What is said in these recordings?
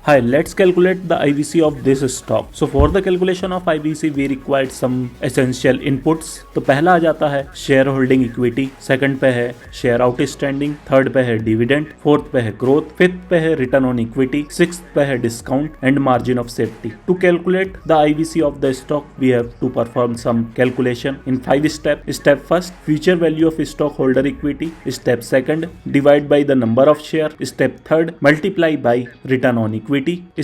Hi, let's calculate the IVC of this stock. So for the calculation of IVC, we required some essential inputs. तो पहला आ जाता है share holding equity, second पे है share outstanding, third पे है dividend, fourth पे है ग्रोथ, फिफ्थ पे है रिटर्न ऑन इक्विटी, सिक्स्थ पे है discount and margin of safety. To calculate the IVC of the stock, we have to perform some calculation in 5 steps. Step first, future value of stockholder equity. Step second, divide by the number of share. Step third, multiply by return on equity.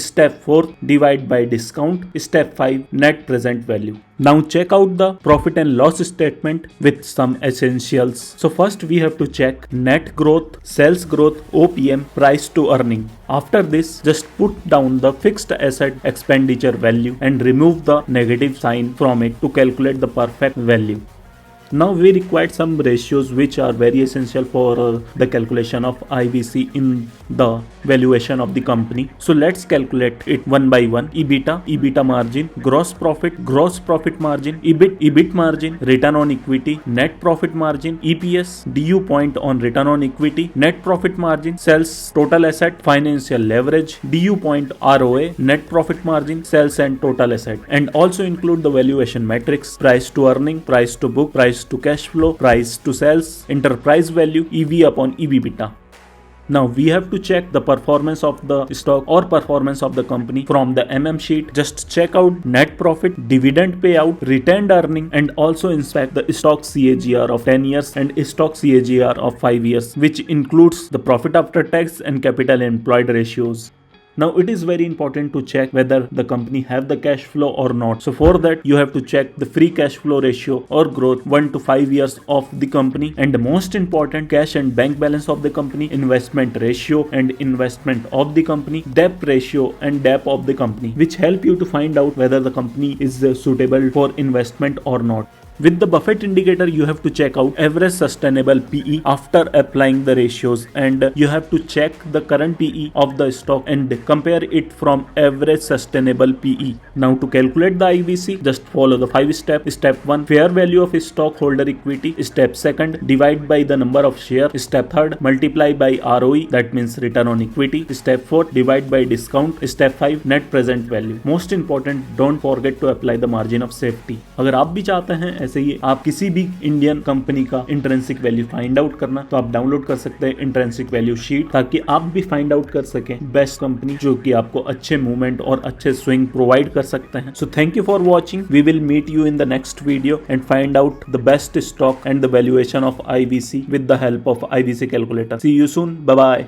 Step 4, divide by discount. Step 5, net present value. Now check out the profit and loss statement with some essentials. So first we have to check net growth, sales growth, OPM, price to earning. After this, just put down the fixed asset expenditure value and remove the negative sign from it to calculate the perfect value. Now we required some ratios which are very essential for the calculation of IVC in the valuation of the company. So let's calculate it one by one. EBITDA margin, gross profit margin, EBIT margin, return on equity, net profit margin, EPS, DU point on return on equity, net profit margin, sales, total asset, financial leverage, DU point ROA, net profit margin, sales and total asset, and also include the valuation metrics, price to earning, price to book, price to cash flow, price to sales, enterprise value, EV upon EBITDA. Now we have to check the performance of the stock or performance of the company from the sheet. Just check out net profit, dividend payout, retained earning, and also inspect the stock CAGR of 10 years and stock CAGR of 5 years, which includes the profit after tax and capital employed ratios. Now it is very important to check whether the company have the cash flow or not. So for that you have to check the free cash flow ratio or growth 1 to 5 years of the company, and the most important, cash and bank balance of the company, investment ratio and investment of the company, debt ratio and debt of the company, which help you to find out whether the company is suitable for investment or not. With the Buffett indicator, you have to check out average sustainable PE after applying the ratios, and you have to check the current PE of the stock and compare it from average sustainable PE. Now to calculate the IVC, just follow the 5 steps. Step 1, fair value of stockholder equity. Step 2, divide by the number of share. Step 3, multiply by ROE, that means return on equity. Step 4, divide by discount. Step 5, net present value. Most important, don't forget to apply the margin of safety. अगर आप भी चाहते हैं ऐसे ही आप किसी भी Indian company का इंट्रिंसिक वैल्यू फाइंड आउट करना, तो आप डाउनलोड कर सकते हैं इंट्रिंसिक वैल्यू शीट, ताकि आप भी फाइंड आउट कर सकें बेस्ट कंपनी जो कि आपको अच्छे मूवमेंट और अच्छे स्विंग प्रोवाइड कर सकते हैं. So thank you for watching. We will meet you in the next video and find out the best stock and the valuation of IVC with the help of IVC calculator. See you soon. Bye bye.